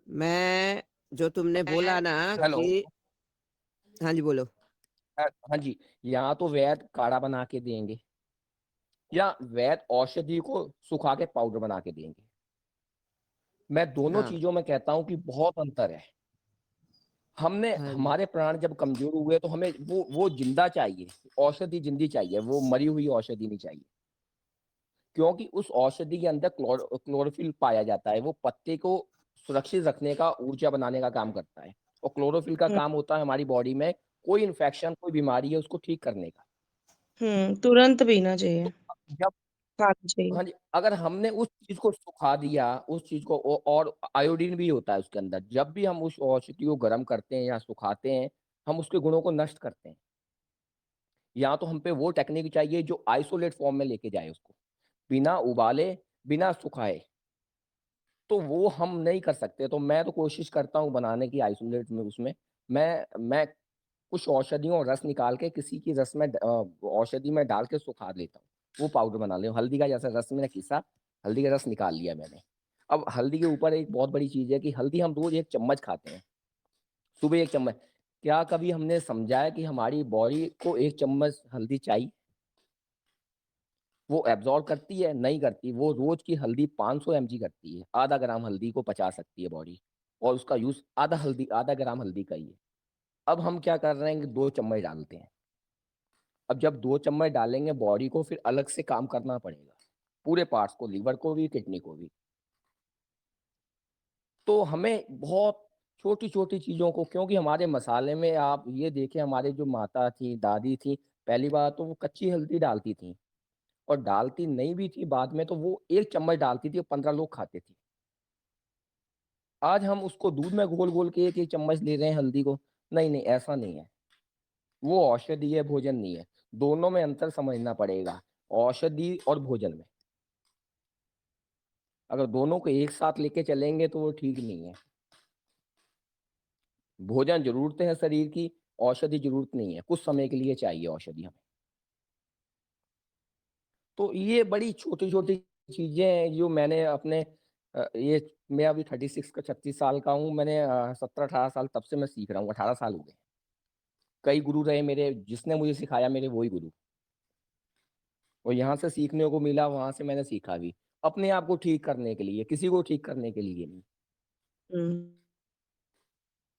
B: मैं, जो तुमने बोला ना
F: हेलो।
B: कि, हाँ जी बोलो।
F: हाँ जी, या तो वैद काढ़ा बना के देंगे, या वैद औषधि को सुखा के पाउडर बना के देंगे। मैं दोनों
B: हाँ
F: चीजों में कहता हूँ कि बहुत अंतर है। हमने,
B: हाँ जी।
F: हमारे प्राण जब कमजोर हुए तो हमें वो जिंदा चाहिए, औषधि जिंदी चाहिए, वो मरी हुई औषधि नहीं चाहिए। क्योंकि उस औषधि के अंदर क्लोरोफिल पाया जाता है, वो पत्ते को सुरक्षित रखने का, ऊर्जा बनाने का काम करता है। और क्लोरोफिल का काम होता है हमारी बॉडी में कोई इन्फेक्शन, कोई बीमारी है उसको ठीक करने का।
C: तुरंत पीना चाहिए।
F: तो जब
C: हाँ जी।
F: हाँ जी, अगर हमने उस चीज को सुखा दिया, उस चीज को और आयोडीन भी होता है उसके अंदर, जब भी हम उस औषधि को गर्म करते हैं या सुखाते हैं, हम उसके गुणों को नष्ट करते हैं। या तो हम पे वो टेक्निक चाहिए जो आइसोलेट फॉर्म में लेके जाए उसको, बिना उबाले, बिना सुखाए, तो वो हम नहीं कर सकते। तो मैं तो कोशिश करता हूँ बनाने की आइसोलेट में, उसमें मैं कुछ औषधियों रस निकाल के किसी की रस में औषधि में डाल के सुखा लेता हूँ, वो पाउडर बना ले। हल्दी का जैसे रस मैंने खींचा, हल्दी का रस निकाल लिया मैंने। अब हल्दी के ऊपर एक बहुत बड़ी चीज है कि हल्दी हम रोज 1 चम्मच खाते हैं, सुबह 1 चम्मच। क्या कभी हमने समझा है कि हमारी बॉडी को 1 चम्मच हल्दी चाहिए? वो एब्जॉर्ब करती है? नहीं करती। वो रोज की हल्दी 500 mg करती है, आधा ग्राम हल्दी को पचा सकती है बॉडी, और उसका यूज आधा ग्राम हल्दी का ही है। अब हम क्या कर रहे हैं कि 2 चम्मच डालते हैं। अब जब 2 चम्मच डालेंगे, बॉडी को फिर अलग से काम करना पड़ेगा, पूरे पार्ट्स को, लीवर को भी, किडनी को भी। तो हमें बहुत छोटी छोटी चीजों को, क्योंकि हमारे मसाले में आप ये देखें, हमारे जो माता थी, दादी थी, पहली बार तो वो कच्ची हल्दी डालती थी, और डालती नहीं भी थी बाद में तो वो 1 चम्मच डालती थी और 15 लोग खाते थे। आज हम उसको दूध में घोल घोल के 1 चम्मच ले रहे हैं हल्दी को। नहीं नहीं, ऐसा नहीं है। वो औषधि है, भोजन नहीं है। दोनों में अंतर समझना पड़ेगा, औषधि और भोजन में। अगर दोनों को एक साथ लेके चलेंगे तो वो ठीक नहीं है। भोजन जरूरत है शरीर की, औषधि जरूरत नहीं है। कुछ समय के लिए चाहिए औषधि हमें। तो ये बड़ी छोटी छोटी चीजें हैं जो मैंने अपने ये, मैं अभी 36 का 36 साल का हूँ। मैंने 17-18 साल तब से मैं सीख रहा हूँ, 18 साल हो गए। कई गुरु रहे मेरे, जिसने मुझे सिखाया मेरे वही गुरु, और यहाँ से सीखने को मिला, वहां से मैंने सीखा भी, अपने आप को ठीक करने के लिए, किसी को ठीक करने के लिए नहीं,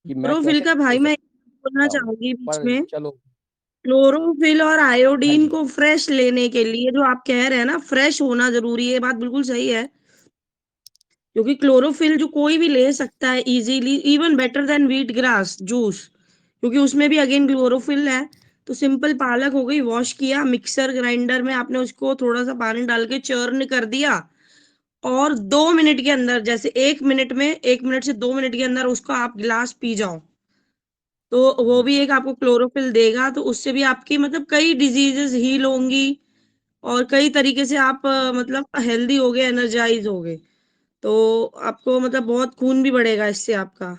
F: कि मैं
C: क्लोरोफिल
F: कैसे
C: का
F: हो
C: भाई मैं बोलना
F: सकता हूँ।
C: चाहूंगी बीच
F: पर
C: में,
F: चलो।
C: क्लोरोफिल और
F: हाँ
C: आयोडीन
F: जी।
C: को फ्रेश लेने के लिए जो आप कह रहे हैं ना, फ्रेश होना जरूरी है, ये बात बिल्कुल सही है। क्योंकि क्लोरोफिल जो कोई भी ले सकता है easily, even better than wheat grass juice, क्योंकि उसमें भी अगेन क्लोरोफिल है। तो सिंपल पालक हो गई, वॉश किया, मिक्सर ग्राइंडर में आपने उसको थोड़ा सा पानी डाल के चर्न कर दिया, और 2 मिनट के अंदर, जैसे 1 मिनट में, 1 मिनट से 2 मिनट के अंदर उसको आप गिलास पी जाओ, तो वो
F: जी।
C: भी एक आपको क्लोरोफिल देगा। तो उससे भी आपकी मतलब कई डिजीजेस हील होंगी, और कई तरीके से आप मतलब हेल्दी हो गए, एनर्जाइज हो गए। तो आपको मतलब बहुत खून भी बढ़ेगा इससे आपका।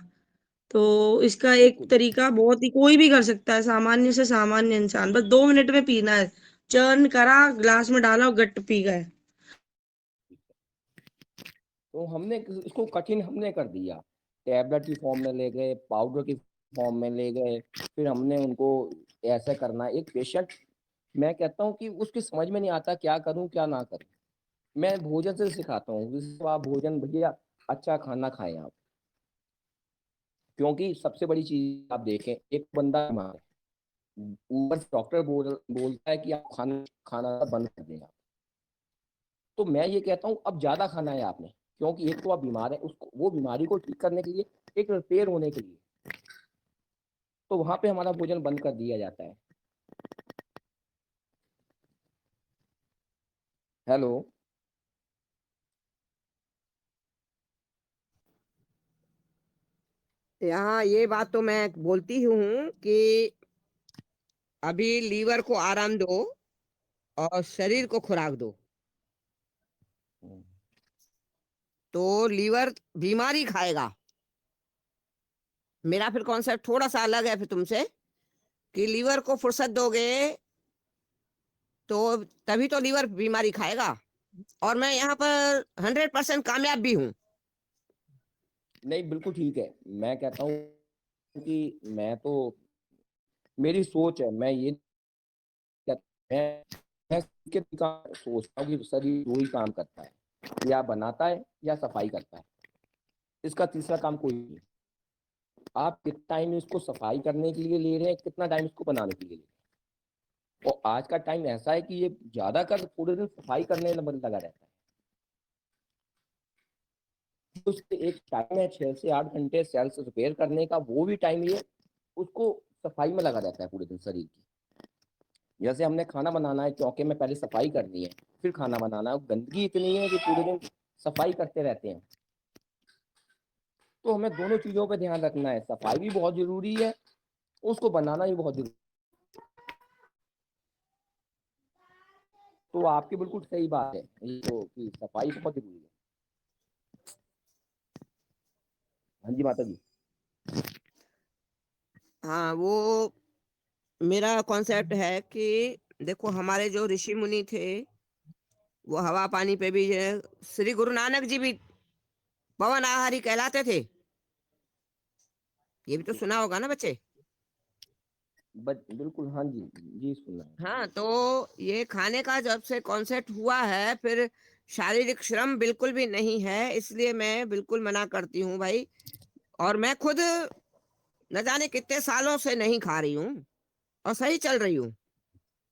C: तो इसका एक
F: बिल्कुल।
C: तरीका बहुत ही कोई भी कर सकता है, सामान्य से सामान्य इंसान, बस 2 मिनट में पीना है। चर्न करा, ग्लास में डाला और गट पी गए।
F: तो हमने इसको कठिन हमने कर दिया, टैबलेट की फॉर्म में ले गए, पाउडर की फॉर्म में ले गए, फिर हमने उनको ऐसे करना। एक पेशेंट, मैं कहता हूँ कि उसकी समझ में नहीं आता क्या करूँ क्या ना करूँ। मैं भोजन से सिखाता हूँ, जैसे आप भोजन, भैया अच्छा खाना खाएं आप, क्योंकि सबसे बड़ी चीज आप देखें, एक बंदा बीमार है, ऊपर से डॉक्टर बोलता है कि आप खाना खाना बंद कर दें आप। तो मैं ये कहता हूँ अब ज्यादा खाना है आपने, क्योंकि एक तो आप बीमार है, उसको वो बीमारी को ठीक करने के लिए, एक रिपेयर होने के लिए, तो वहां पे हमारा भोजन बंद कर दिया जाता है। हेलो।
B: यहाँ ये बात तो मैं बोलती हूँ कि अभी लीवर को आराम दो और शरीर को खुराक दो, तो लीवर बीमारी खाएगा। मेरा फिर कॉन्सेप्ट थोड़ा सा अलग है फिर तुमसे, कि लीवर को फुर्सत दोगे तो तभी तो लीवर बीमारी खाएगा। और मैं यहाँ पर 100% कामयाब भी हूँ।
F: नहीं, बिल्कुल ठीक है। मैं कहता हूँ कि मैं तो, मेरी सोच है, मैं ये मैं के सोचता हूँ कि शरीर दो ही काम करता है, या बनाता है या सफाई करता है, इसका तीसरा काम कोई नहीं। आप कितना टाइम इसको सफाई करने के लिए ले रहे हैं, कितना टाइम इसको बनाने के लिए ले रहे हैं। और आज का टाइम ऐसा है कि ये ज्यादातर पूरे दिन सफाई करने में लगा रहता है। उसके एक टाइम है 6 से 8 घंटे सेल्स रिपेयर करने का, वो भी टाइम ये उसको सफाई में लगा रहता है पूरे दिन शरीर की। जैसे हमने खाना बनाना है, चौके में पहले सफाई करनी है, फिर खाना बनाना है। गंदगी इतनी है कि पूरे दिन सफाई करते रहते हैं। तो हमें दोनों चीजों पे ध्यान रखना है, सफाई भी बहुत जरूरी है, उसको बनाना भी बहुत जरूरी। तो आपकी बिल्कुल सही बात है ये तो, कि सफाई बहुत जरूरी है। हाँ जी माता जी।
B: हाँ, वो मेरा कॉन्सेप्ट है कि देखो हमारे जो ऋषि मुनि थे वो हवा पानी पे भी श्री गुरु नानक जी भी पवन आहारी कहलाते थे। ये भी तो सुना होगा ना बच्चे।
F: बिल्कुल हाँ जी जी सुना है।
B: हाँ, तो ये खाने का जब से कॉन्सेप्ट हुआ है, फिर शारीरिक श्रम बिल्कुल भी नहीं है, इसलिए मैं बिल्कुल मना करती हूँ भाई। और मैं खुद न जाने कितने सालों से नहीं खा रही हूँ और सही चल रही हूँ।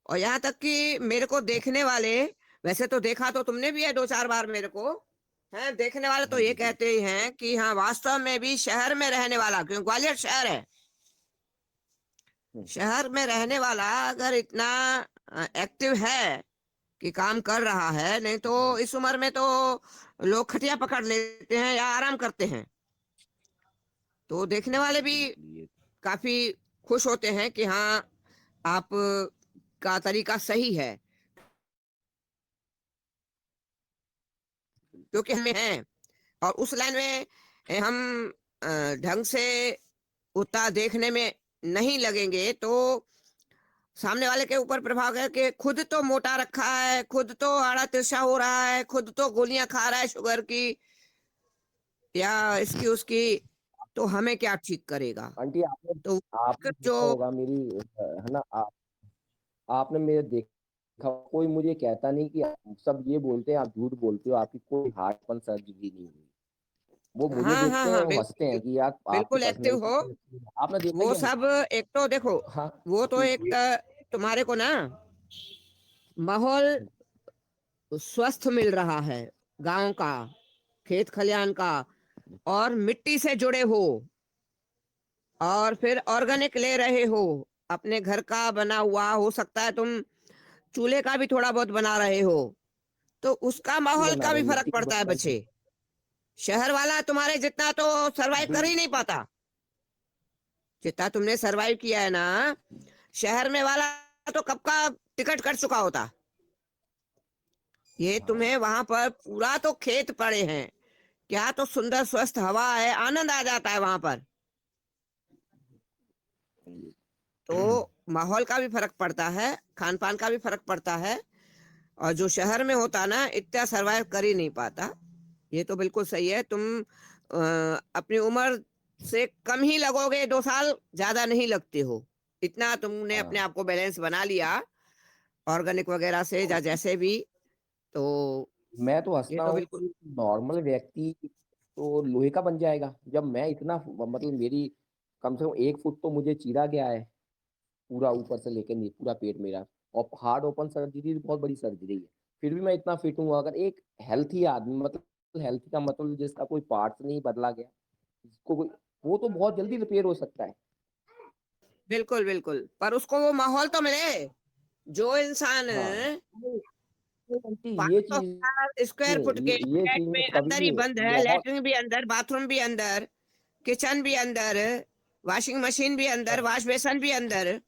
B: और यहाँ तक कि मेरे को देखने वाले, वैसे तो देखा तो तुमने भी है 2-4 बार मेरे को, है देखने वाले तो
F: हाँ
B: ये
F: जी
B: कहते ही हैं कि हाँ वास्तव में भी शहर में रहने वाला, क्योंकि ग्वालियर शहर है, शहर में रहने वाला अगर इतना एक्टिव है कि काम कर रहा है, नहीं तो इस उम्र में तो लोग खटिया पकड़ लेते हैं या आराम करते हैं। तो देखने वाले भी
F: ये
B: काफी खुश होते हैं कि हाँ आप का तरीका सही है, क्योंकि हमें है और उस लाइन में हम ढंग से उतना देखने में नहीं लगेंगे तो सामने वाले के ऊपर प्रभाव है कि खुद तो मोटा रखा है, खुद तो आड़ा तिरछा हो रहा है, खुद तो गोलियां खा रहा है शुगर की या इसकी उसकी, तो हमें क्या ठीक करेगा।
F: आंटी आपने
B: तो
F: आपने
B: जो
F: देखा होगा मेरी है ना आपने मेरे देखा, कोई मुझे कहता नहीं कि सब ये बोलते हैं आप झूठ बोलते हो, आपकी कोई हार्टपन सर्जरी नहीं हुई। वो मुझे
B: हाँ हाँ
F: देखते हैं,
B: हाँ
F: वो हंसते हैं
B: बिल्कुल
F: कि यार आपकी
B: बिल्कुल एक्टिव हो।
F: पर्सनैलिटी आपने देखा
B: वो
F: ही है।
B: सब एक तो देखो,
F: हाँ
B: वो तो एक तुम्हारे को ना माहौल स्वस्थ मिल रहा है, गांव का, खेत खलियान का, और मिट्टी से जुड़े हो, और फिर ऑर्गेनिक ले रहे हो, अपने घर का बना हुआ हो सकता है, तुम चूल्हे का भी थोड़ा बहुत बना रहे हो, तो उसका माहौल
F: बना
B: का
F: रहे
B: भी
F: हैं,
B: फर्क
F: मिट्टी की
B: पड़ता है
F: बना रहे
B: बच्चे। शहर वाला तुम्हारे जितना तो सरवाइव कर ही
F: हैं।
B: नहीं पाता जितना तुमने सरवाइव किया है ना। शहर में वाला तो कब का टिकट कट चुका होता। ये तुम्हें वहां पर पूरा तो खेत पड़े हैं, क्या तो सुंदर स्वस्थ हवा है, आनंद आ जाता है वहां पर। तो माहौल का भी फर्क पड़ता है, खान पान का भी फर्क पड़ता है, और जो शहर में होता ना इतना सरवाइव कर ही नहीं पाता। ये तो बिल्कुल सही है। तुम अपनी उम्र से कम ही लगोगे, 2 साल ज्यादा नहीं लगते हो, इतना तुमने अपने
F: हाँ
B: आप को बैलेंस बना लिया ऑर्गेनिक वगैरह से या जैसे भी। तो
F: मैं तो
B: ये
F: हंसता
B: तो
F: हूँ
B: बिल्कुल
F: कि नॉर्मल व्यक्ति तो लोहे का बन जाएगा, जब मैं इतना मतलब मेरी कम से कम 1 फुट तो मुझे चीरा गया है, पूरा ऊपर से लेकर पूरा पेट मेरा। और हार्ट ओपन सर्जरी बहुत बड़ी सर्जरी है, फिर भी मैं इतना फिट हूँ। अगर एक हेल्थी आदमी, मतलब हेल्थी का मतलब जिसका कोई पार्ट नहीं बदला गया, जिसको कोई, वो तो बहुत जल्दी रिपेयर हो सकता है।
B: बिल्कुल बिल्कुल, पर उसको वो माहौल तो मिले। जो इंसान
F: हाँ ये
B: 500
F: चीज
B: स्क्वायर फुट के
F: ये
B: फ्लैट
F: चीज में
B: में
F: कभी
B: अंदर ही
F: भी
B: बंद है,
F: बहुत
B: लेटरिन भी अंदर, बाथरूम भी अंदर, किचन भी अंदर, वॉशिंग मशीन भी अंदर, वॉश बेसन भी अंदर,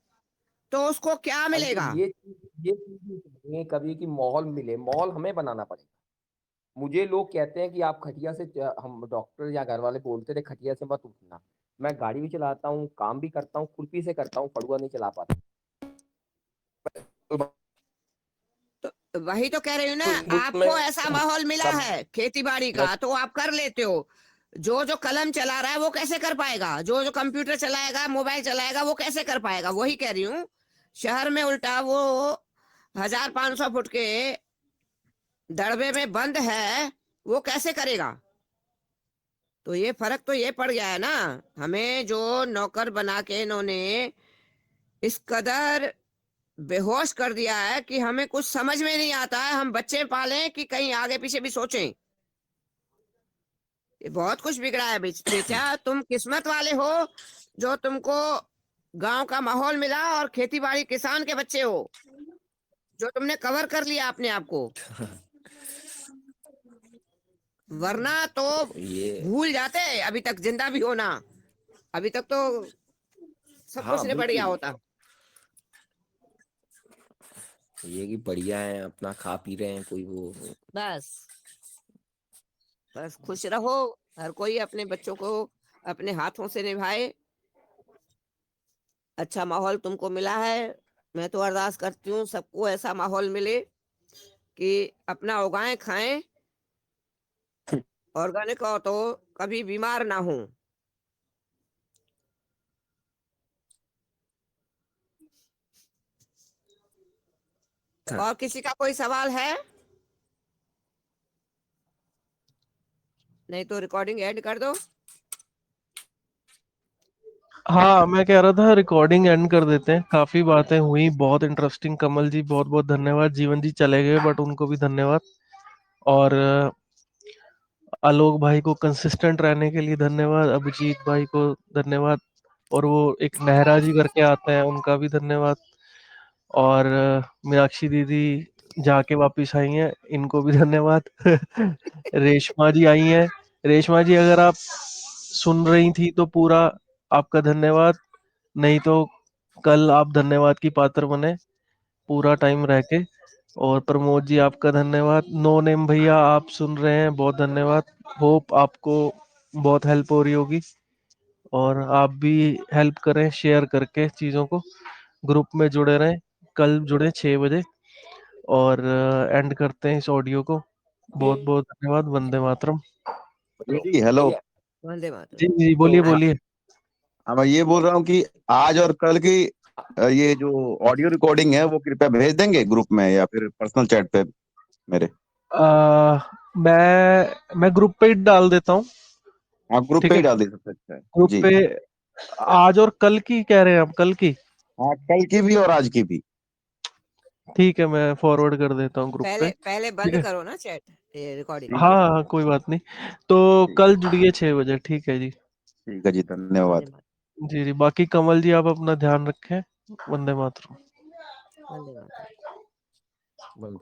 B: तो उसको क्या
F: आंटी
B: मिलेगा।
F: ये चीज भी चाहिए कभी कि माहौल मिले, माहौल हमें बनाना पड़ेगा। मुझे लोग कहते हैं कि आप खटिया से हम डॉक्टर या घर वाले बोलते थे खटिया से मत उठना। मैं गाड़ी भी चलाता हूँ, काम भी करता हूँ, खुरपी से करता हूँ, फड़ुआ नहीं चला पाता।
B: तो वही तो कह रही हूँ ना,
F: तो
B: आपको
F: उसमें
B: ऐसा माहौल मिला
F: सब
B: है खेती बाड़ी का तो आप कर लेते हो। जो जो कलम चला रहा है वो कैसे कर पाएगा, जो जो कंप्यूटर चलाएगा, मोबाइल चलाएगा, वो कैसे कर पाएगा। वही कह रही हूँ, शहर में उल्टा वो 1500 फुट के दड़बे में बंद है, वो कैसे करेगा। तो ये फर्क तो ये पड़ गया है ना, हमें जो नौकर बना के इन्होंने इस कदर बेहोश कर दिया है कि हमें कुछ समझ में नहीं आता है। हम बच्चे पालें कि कहीं आगे पीछे भी सोचें। ये बहुत कुछ बिगड़ा है बेचा। तुम किस्मत वाले हो जो तुमको गांव का माहौल मिला और खेती बाड़ी किसान के बच्चे हो, जो तुमने कवर कर लिया अपने आप को, वरना तो
F: ये
B: भूल जाते अभी तक जिंदा भी होना। अभी तक तो सब
F: हाँ
B: कुछ ने बढ़िया
F: बिल्कुल,
B: होता।
F: ये कि बढ़िया है, अपना खा पी रहे हैं, कोई वो
B: बस बस खुश रहो, हर कोई अपने बच्चों को अपने हाथों से निभाए। अच्छा माहौल तुमको मिला है, मैं तो अरदास करती हूँ सबको ऐसा माहौल मिले कि अपना उगाएं खाएं, ऑर्गेनिक हो तो कभी बीमार ना हो। और किसी का कोई सवाल है? नहीं तो रिकॉर्डिंग एंड कर दो।
A: हाँ, मैं कह रहा था रिकॉर्डिंग एंड कर देते हैं। काफी बातें हुई, बहुत इंटरेस्टिंग। कमल जी बहुत बहुत धन्यवाद। जीवन जी चले गए बट उनको भी धन्यवाद। और आलोक भाई को कंसिस्टेंट रहने के लिए धन्यवाद। अभिजीत भाई को धन्यवाद। और वो एक नेहरा जी करके आते हैं, उनका भी धन्यवाद। और मीनाक्षी दीदी जाके वापिस आई हैं, इनको भी धन्यवाद। रेशमा जी आई हैं। रेशमा जी अगर आप सुन रही थी तो पूरा आपका धन्यवाद, नहीं तो कल आप धन्यवाद की पात्र बने पूरा टाइम रह के। और प्रमोद जी आपका धन्यवाद। नो नेम भैया आप सुन रहे हैं, बहुत धन्यवाद। होप आपको बहुत हेल्प हो रही होगी और आप भी हेल्प करें शेयर करके चीज़ों को। ग्रुप में जुड़े रहें, कल जुड़े 6 बजे। और एंड करते हैं इस ऑडियो को। बहुत बहुत धन्यवाद। वंदे मातरम।
I: जी हेलो।
F: भैया
B: वंदे मातरम।
A: जी जी बोलिए
F: तो
A: बोलिए।
I: हाँ मैं ये बोल रहा हूँ कि आज और कल की ये जो ऑडियो रिकॉर्डिंग है वो कृपया भेज देंगे ग्रुप में या फिर पर्सनल चैट पे मेरे।
A: मैं ग्रुप पे ही डाल देता हूँ।
I: आप ग्रुप
A: ठीक
I: पे
A: है,
I: ही डाल दे सकते हैं। अच्छा है
A: ग्रुप
I: जी।
A: पे आज और कल की कह रहे हैं आप? कल की
I: हाँ कल की भी और आज की भी।
A: ठीक है, मैं फॉरवर्ड कर देता हूँ ग्रुप पे।
B: पहले
A: ठीक
B: बंद
A: है,
B: करो ना चैट, रिकॉर्डिंग।
I: ठीक
A: हाँ
I: है
A: हाँ कोई बात नहीं। तो
I: ठीक
A: कल जुड़िए 6 बजे। ठीक है जी।
I: ठीक है जी
B: वंदे
I: धन्यवाद।
B: मातरम।
A: जी जी, बाकी कमल जी आप अपना ध्यान रखें। वंदे मातरम।
B: वंदे मातरम।
F: बंद